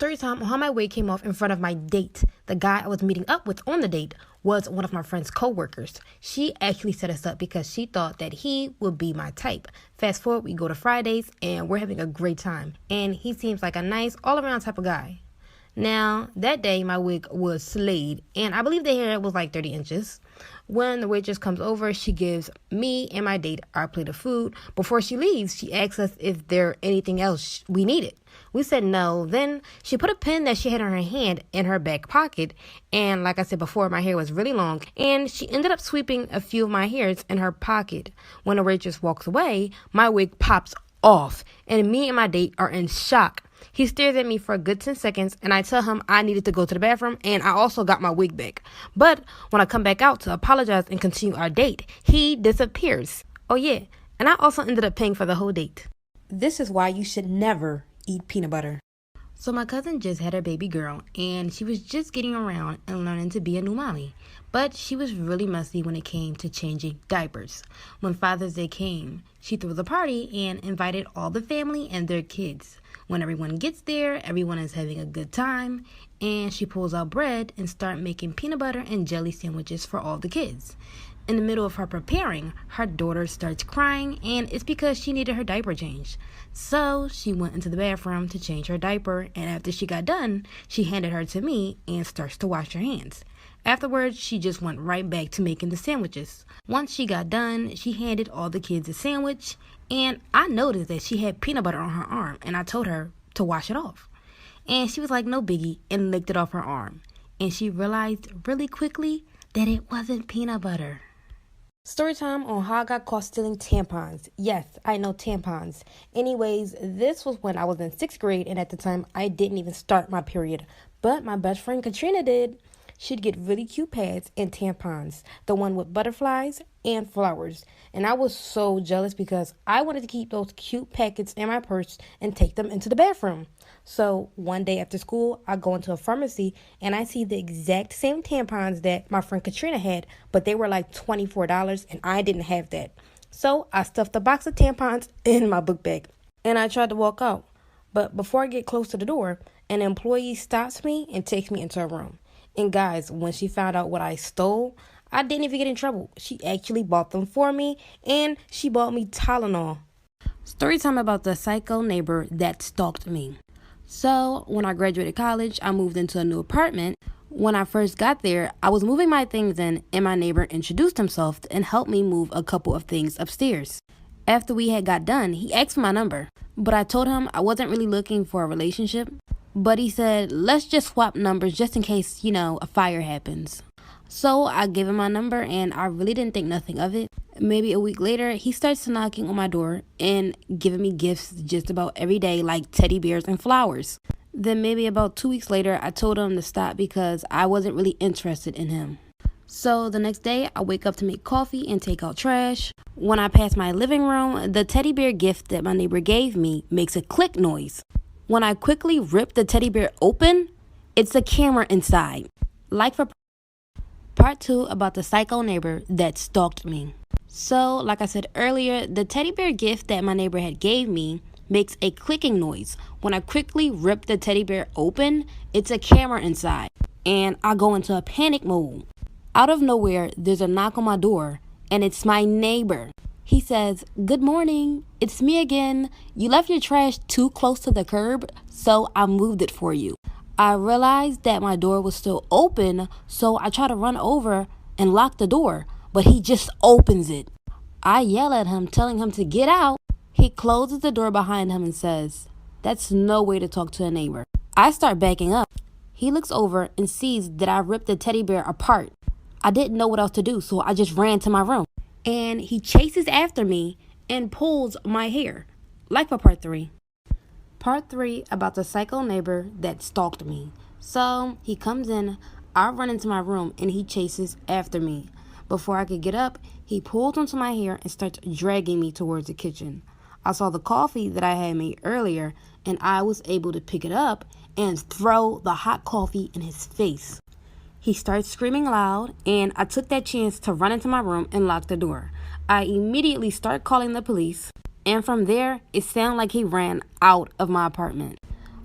Story time on how my wig came off in front of my date. The guy I was meeting up with on the date was one of my friend's co-workers. She actually set us up because she thought that he would be my type. Fast forward, we go to Fridays and we're having a great time. And he seems like a nice all-around type of guy. Now, that day, my wig was slayed, and I believe the hair was like 30 inches. When the waitress comes over, she gives me and my date our plate of food. Before she leaves, she asks us if there anything else we needed. We said no. Then she put a pen that she had in her hand in her back pocket, and like I said before, my hair was really long, and she ended up sweeping a few of my hairs in her pocket. When the waitress walks away, my wig pops off, and me and my date are in shock. He stares at me for a good 10 seconds, and I tell him I needed to go to the bathroom, and I also got my wig back. But when I come back out to apologize and continue our date, he disappears. Oh yeah, and I also ended up paying for the whole date. This is why you should never eat peanut butter. So my cousin just had her baby girl, and she was just getting around and learning to be a new mommy. But she was really messy when it came to changing diapers. When Father's Day came, she threw the party and invited all the family and their kids. When everyone gets there, everyone is having a good time, and she pulls out bread and starts making peanut butter and jelly sandwiches for all the kids. In the middle of her preparing, her daughter starts crying, and it's because she needed her diaper changed. So she went into the bathroom to change her diaper, and after she got done, she handed her to me and starts to wash her hands. Afterwards, she just went right back to making the sandwiches. Once she got done, she handed all the kids a sandwich, and I noticed that she had peanut butter on her arm, and I told her to wash it off. And she was like, no biggie, and licked it off her arm. And she realized really quickly that it wasn't peanut butter. Story time on how I got caught stealing tampons. Yes, I know tampons. Anyways, this was when I was in 6th grade, and at the time, I didn't even start my period. But my best friend Katrina did. She'd get really cute pads and tampons, the one with butterflies and flowers. And I was so jealous because I wanted to keep those cute packets in my purse and take them into the bathroom. So one day after school, I go into a pharmacy and I see the exact same tampons that my friend Katrina had, but they were like $24 and I didn't have that. So I stuffed a box of tampons in my book bag and I tried to walk out. But before I get close to the door, an employee stops me and takes me into a room. And guys, when she found out what I stole, I didn't even get in trouble. She actually bought them for me, and she bought me Tylenol. Story time about the psycho neighbor that stalked me. So, when I graduated college, I moved into a new apartment. When I first got there, I was moving my things in, and my neighbor introduced himself and helped me move a couple of things upstairs. After we had got done, he asked for my number, but I told him I wasn't really looking for a relationship. But he said, let's just swap numbers just in case, a fire happens. So I gave him my number and I really didn't think nothing of it. Maybe a week later, he starts knocking on my door and giving me gifts just about every day, like teddy bears and flowers. Then maybe about 2 weeks later, I told him to stop because I wasn't really interested in him. So the next day, I wake up to make coffee and take out trash. When I pass my living room, the teddy bear gift that my neighbor gave me makes a click noise. When I quickly rip the teddy bear open, it's a camera inside. Like for part 2 about the psycho neighbor that stalked me. So, like I said earlier, the teddy bear gift that my neighbor had gave me makes a clicking noise. When I quickly rip the teddy bear open, it's a camera inside. And I go into a panic mode. Out of nowhere, there's a knock on my door, and it's my neighbor. He says, good morning, it's me again. You left your trash too close to the curb, so I moved it for you. I realized that my door was still open, so I try to run over and lock the door, but he just opens it. I yell at him, telling him to get out. He closes the door behind him and says, that's no way to talk to a neighbor. I start backing up. He looks over and sees that I ripped the teddy bear apart. I didn't know what else to do, so I just ran to my room. And he chases after me and pulls my hair. Like for part 3. Part 3 about the psycho neighbor that stalked me. So he comes in, I run into my room, and he chases after me. Before I could get up, he pulls onto my hair and starts dragging me towards the kitchen. I saw the coffee that I had made earlier, and I was able to pick it up and throw the hot coffee in his face. He starts screaming loud, and I took that chance to run into my room and lock the door. I immediately start calling the police, and from there, it sounded like he ran out of my apartment.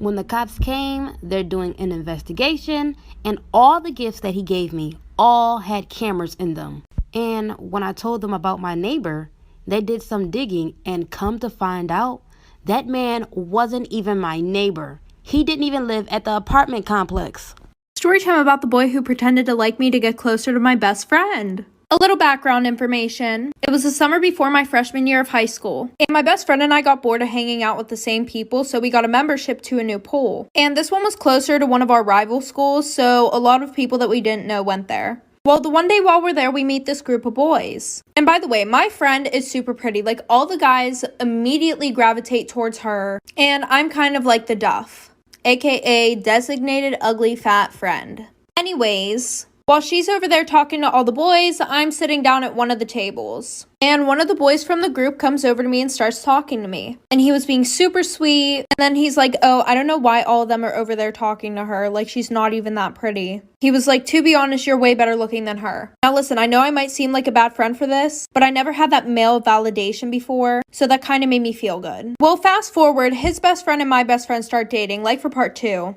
When the cops came, they're doing an investigation, and all the gifts that he gave me all had cameras in them. And when I told them about my neighbor, they did some digging, and come to find out, that man wasn't even my neighbor. He didn't even live at the apartment complex. Story time about the boy who pretended to like me to get closer to my best friend. A little background information. It was the summer before my freshman year of high school, and my best friend and I got bored of hanging out with the same people, so we got a membership to a new pool. And this one was closer to one of our rival schools, so a lot of people that we didn't know went there. Well, the one day while we're there, we meet this group of boys. And by the way, my friend is super pretty. Like, all the guys immediately gravitate towards her, and I'm kind of like the duff, aka designated ugly fat friend. Anyways, while she's over there talking to all the boys, I'm sitting down at one of the tables. And one of the boys from the group comes over to me and starts talking to me. And he was being super sweet. And then he's like, oh, I don't know why all of them are over there talking to her. Like, she's not even that pretty. He was like, to be honest, you're way better looking than her. Now listen, I know I might seem like a bad friend for this, but I never had that male validation before. So that kind of made me feel good. Well, fast forward, his best friend and my best friend start dating, like for part 2.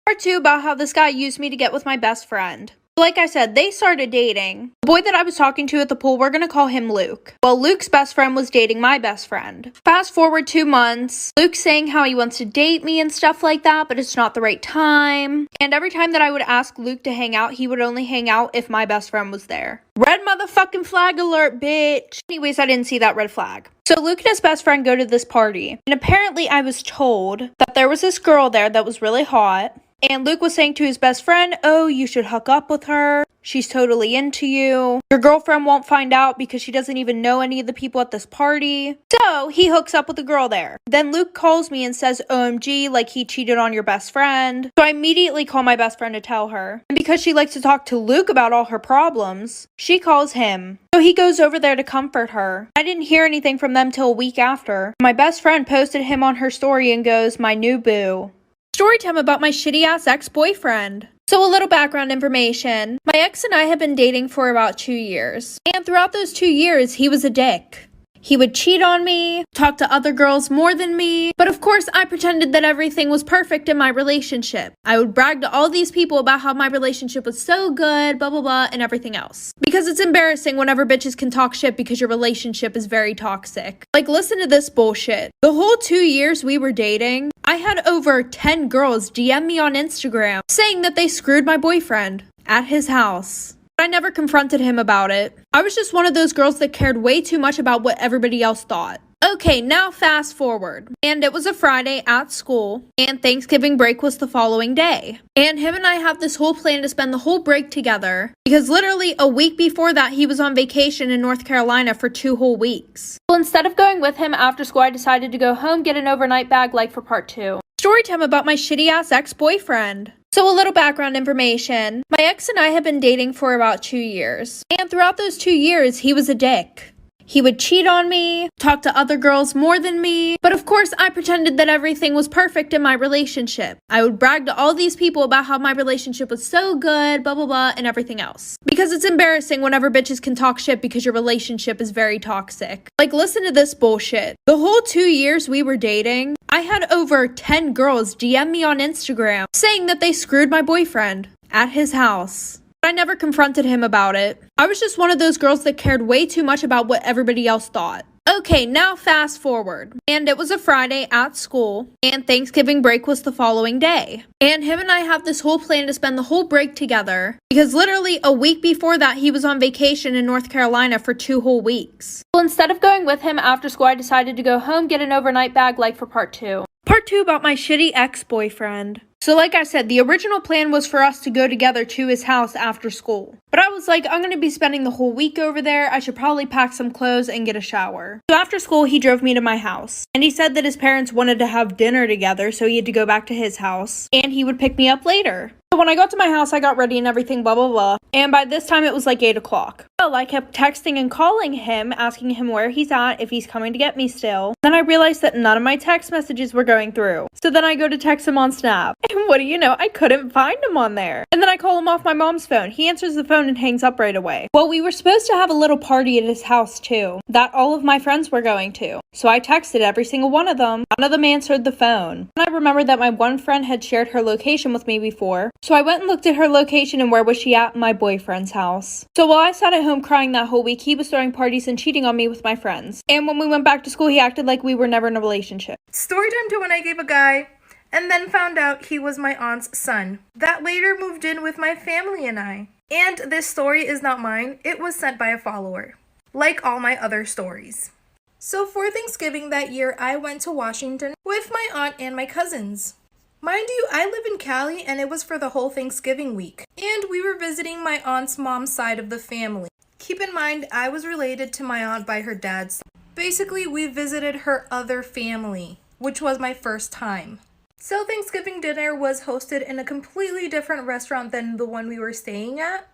Part 2 about how this guy used me to get with my best friend. Like I said, they started dating. The boy that I was talking to at the pool, we're gonna call him Luke. Well, Luke's best friend was dating my best friend. Fast forward 2 months, Luke's saying how he wants to date me and stuff like that, but it's not the right time. And every time that I would ask Luke to hang out, he would only hang out if my best friend was there. Red motherfucking flag alert, bitch. Anyways, I didn't see that red flag. So Luke and his best friend go to this party. And apparently I was told that there was this girl there that was really hot. And Luke was saying to his best friend, oh, you should hook up with her. She's totally into you. Your girlfriend won't find out because she doesn't even know any of the people at this party. So he hooks up with the girl there. Then Luke calls me and says, OMG, like he cheated on your best friend. So I immediately call my best friend to tell her. And because she likes to talk to Luke about all her problems, she calls him. So he goes over there to comfort her. I didn't hear anything from them till a week after. My best friend posted him on her story and goes, my new boo. Story time about my shitty ass ex-boyfriend. So a little background information. My ex and I have been dating for about 2 years. And throughout those 2 years, he was a dick. He would cheat on me, talk to other girls more than me, but of course I pretended that everything was perfect in my relationship. I would brag to all these people about how my relationship was so good, blah blah blah, and everything else. Because it's embarrassing whenever bitches can talk shit because your relationship is very toxic. Like, listen to this bullshit. The whole 2 years we were dating, I had over 10 girls DM me on Instagram saying that they screwed my boyfriend at his house. I never confronted him about it. I was just one of those girls that cared way too much about what everybody else thought. Okay, now fast forward. And it was a Friday at school, and Thanksgiving break was the following day. And him and I have this whole plan to spend the whole break together, because literally a week before that, he was on vacation in North Carolina for 2 whole weeks. Well, instead of going with him after school, I decided to go home, get an overnight bag like for part 2. Story time about my shitty ass ex-boyfriend. So a little background information. My ex and I have been dating for about 2 years. And throughout those 2 years, he was a dick. He would cheat on me, talk to other girls more than me, but of course I pretended that everything was perfect in my relationship. I would brag to all these people about how my relationship was so good, blah blah blah, and everything else. Because it's embarrassing whenever bitches can talk shit because your relationship is very toxic. Like, listen to this bullshit. The whole 2 years we were dating, I had over 10 girls DM me on Instagram saying that they screwed my boyfriend at his house. I never confronted him about it. I was just one of those girls that cared way too much about what everybody else thought. Okay, now fast forward. And it was a Friday at school, and Thanksgiving break was the following day. And him and I have this whole plan to spend the whole break together, because literally a week before that, he was on vacation in North Carolina for 2 whole weeks. Well, instead of going with him after school, I decided to go home, get an overnight bag like for part 2. Part 2 about my shitty ex-boyfriend. So like I said, the original plan was for us to go together to his house after school. But I was like, I'm going to be spending the whole week over there. I should probably pack some clothes and get a shower. So after school, he drove me to my house. And he said that his parents wanted to have dinner together, so he had to go back to his house. And he would pick me up later. So when I got to my house, I got ready and everything, blah, blah, blah. And by this time, it was like 8 o'clock. Well, I kept texting and calling him, asking him where he's at, if he's coming to get me still. Then I realized that none of my text messages were going through. So then I go to text him on Snap. And what do you know? I couldn't find him on there. And then I call him off my mom's phone. He answers the phone and hangs up right away. Well, we were supposed to have a little party at his house too, that all of my friends were going to. So I texted every single one of them. None of them answered the phone. And I remembered that my one friend had shared her location with me before. So I went and looked at her location and where was she at? My boyfriend's house. So while I sat at home crying that whole week, he was throwing parties and cheating on me with my friends. And when we went back to school, he acted like we were never in a relationship. Story time to when I gave a guy and then found out he was my aunt's son. That later moved in with my family and I. And this story is not mine. It was sent by a follower, like all my other stories. So for Thanksgiving that year, I went to Washington with my aunt and my cousins. Mind you, I live in Cali and it was for the whole Thanksgiving week. And we were visiting my aunt's mom's side of the family. Keep in mind, I was related to my aunt by her dad's side. Basically, we visited her other family, which was my first time. So Thanksgiving dinner was hosted in a completely different restaurant than the one we were staying at.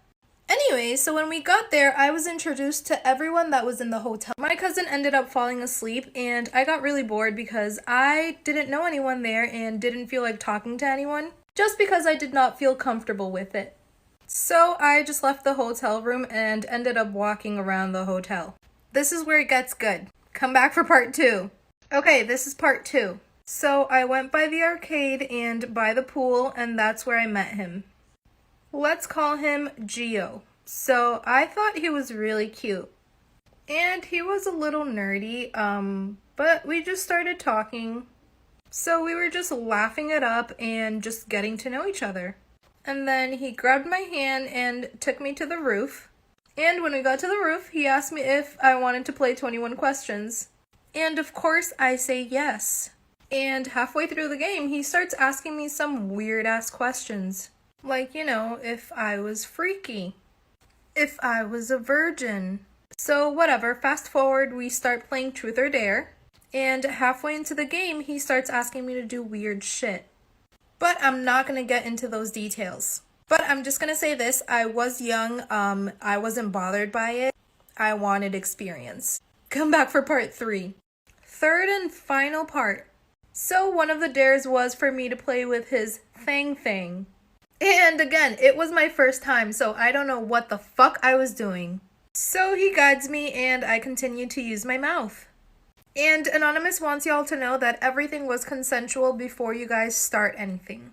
Anyway, so when we got there, I was introduced to everyone that was in the hotel. My cousin ended up falling asleep and I got really bored because I didn't know anyone there and didn't feel like talking to anyone, just because I did not feel comfortable with it. So I just left the hotel room and ended up walking around the hotel. This is where it gets good. Come back for part 2. Okay, this is part 2. So I went by the arcade and by the pool, and that's where I met him. Let's call him Gio. So I thought he was really cute. And he was a little nerdy, but we just started talking. So we were just laughing it up and just getting to know each other. And then he grabbed my hand and took me to the roof. And when we got to the roof, he asked me if I wanted to play 21 questions. And of course, I say yes. And halfway through the game, he starts asking me some weird-ass questions. Like, you know, if I was freaky. If I was a virgin. So whatever, fast forward, we start playing Truth or Dare. And halfway into the game, he starts asking me to do weird shit. But I'm not going to get into those details. But I'm just going to say this, I was young, I wasn't bothered by it. I wanted experience. Come back for part 3. Third and final part. So one of the dares was for me to play with his thing. And again, it was my first time, so I don't know what the fuck I was doing. So he guides me and I continue to use my mouth. And Anonymous wants y'all to know that everything was consensual before you guys start anything.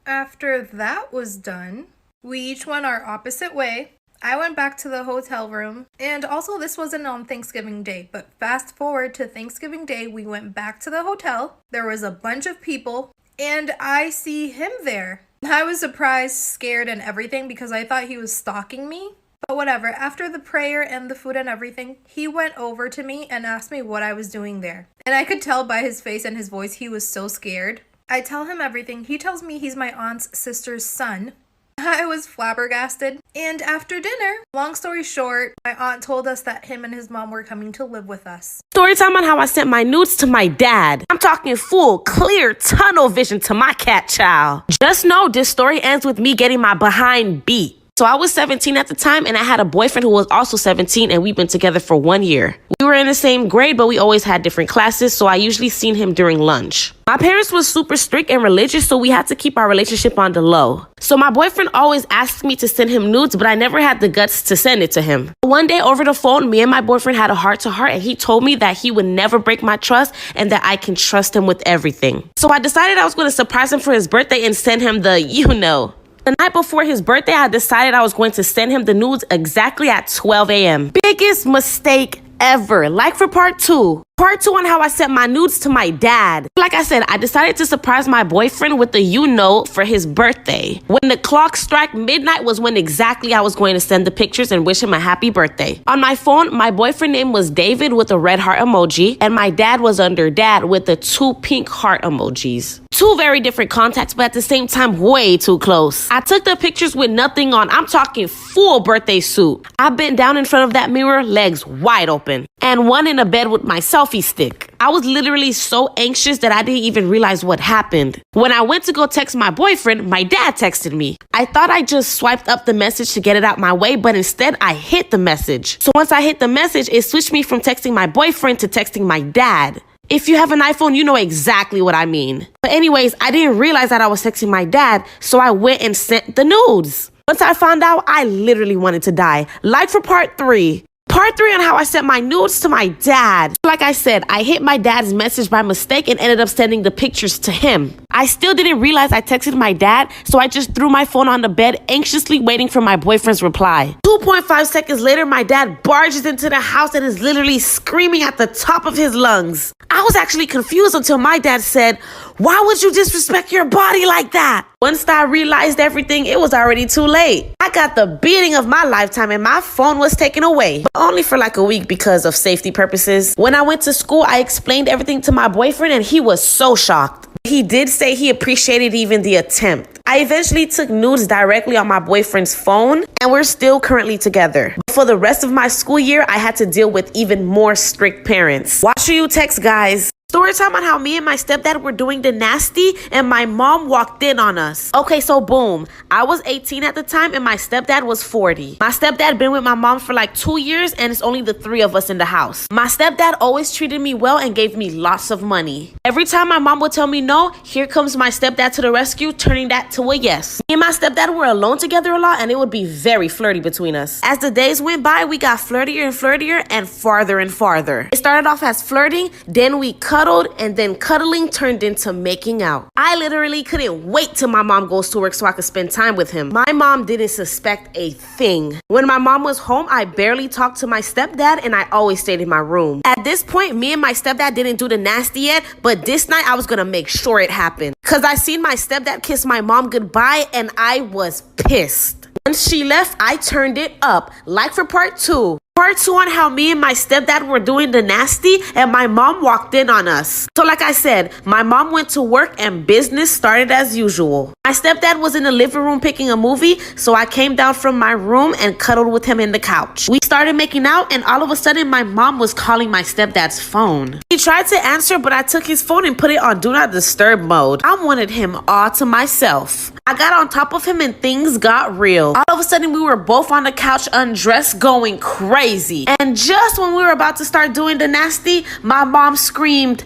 After that was done, we each went our opposite way. I went back to the hotel room, and also this wasn't on Thanksgiving Day, but fast forward to Thanksgiving Day, we went back to the hotel. There was a bunch of people, and I see him there. I was surprised, scared, and everything because I thought he was stalking me. But whatever, after the prayer and the food and everything, he went over to me and asked me what I was doing there. And I could tell by his face and his voice he was so scared. I tell him everything. He tells me he's my aunt's sister's son. I was flabbergasted. And after dinner, long story short, my aunt told us that him and his mom were coming to live with us. Story time on how I sent my nudes to my dad. I'm talking full, clear, tunnel vision to my cat child. Just know this story ends with me getting my behind beat. So I was 17 at the time and I had a boyfriend who was also 17 and we've been together for 1 year. We were in the same grade, but we always had different classes, so I usually seen him during lunch. My parents was super strict and religious, so we had to keep our relationship on the low. So my boyfriend always asked me to send him nudes, but I never had the guts to send it to him. One day over the phone, me and my boyfriend had a heart-to-heart and he told me that he would never break my trust and that I can trust him with everything. So I decided I was going to surprise him for his birthday and send him the, The night before his birthday, I decided I was going to send him the nudes exactly at 12 a.m. Biggest mistake ever. Like for part 2. Part 2 on how I sent my nudes to my dad. Like I said, I decided to surprise my boyfriend with the for his birthday. When the clock struck midnight was when exactly I was going to send the pictures and wish him a happy birthday. On my phone, my boyfriend name was David with a red heart emoji, and my dad was under dad with the 2 pink heart emojis. 2 very different contacts, but at the same time, way too close. I took the pictures with nothing on. I'm talking full birthday suit. I bent down in front of that mirror, legs wide open, and one in a bed with my selfie stick. I was literally so anxious that I didn't even realize what happened. When I went to go text my boyfriend, my dad texted me. I thought I just swiped up the message to get it out my way, but instead I hit the message. So once I hit the message, it switched me from texting my boyfriend to texting my dad. If you have an iPhone, you know exactly what I mean. But anyways, I didn't realize that I was texting my dad, so I went and sent the nudes. Once I found out, I literally wanted to die. Like for part 3. Part 3 on how I sent my nudes to my dad. Like I said, I hit my dad's message by mistake and ended up sending the pictures to him. I still didn't realize I texted my dad, so I just threw my phone on the bed, anxiously waiting for my boyfriend's reply. 2.5 seconds later, my dad barges into the house and is literally screaming at the top of his lungs. I was actually confused until my dad said, "Why would you disrespect your body like that?" Once I realized everything, it was already too late. I got the beating of my lifetime and my phone was taken away, but only for like a week because of safety purposes. When I went to school, I explained everything to my boyfriend and he was so shocked. He did say he appreciated even the attempt. I eventually took nudes directly on my boyfriend's phone and we're still currently together. But for the rest of my school year, I had to deal with even more strict parents. Watch who you text, guys. Story time on how me and my stepdad were doing the nasty and my mom walked in on us. Okay, so boom. I was 18 at the time and my stepdad was 40. My stepdad been with my mom for like 2 years and it's only the 3 of us in the house. My stepdad always treated me well and gave me lots of money. Every time my mom would tell me no, here comes my stepdad to the rescue, turning that to a yes. Me and my stepdad were alone together a lot and it would be very flirty between us. As the days went by, we got flirtier and flirtier and farther. It started off as flirting, then we cuddled, and then cuddling turned into making out. I literally couldn't wait till my mom goes to work so I could spend time with him. My mom didn't suspect a thing. When my mom was home, I barely talked to my stepdad and I always stayed in my room. At this point, me and my stepdad didn't do the nasty yet, but this night I was gonna make sure it happened. Cause I seen my stepdad kiss my mom goodbye and I was pissed. Once she left, I turned it up. Like for part 2. Part 2 on how me and my stepdad were doing the nasty and my mom walked in on us. So like I said, my mom went to work and business started as usual. My stepdad was in the living room picking a movie, so I came down from my room and cuddled with him in the couch. We started making out and all of a sudden my mom was calling my stepdad's phone. He tried to answer, but I took his phone and put it on do not disturb mode. I wanted him all to myself. I got on top of him and things got real. All of a sudden we were both on the couch undressed going crazy. And just when we were about to start doing the nasty, my mom screamed,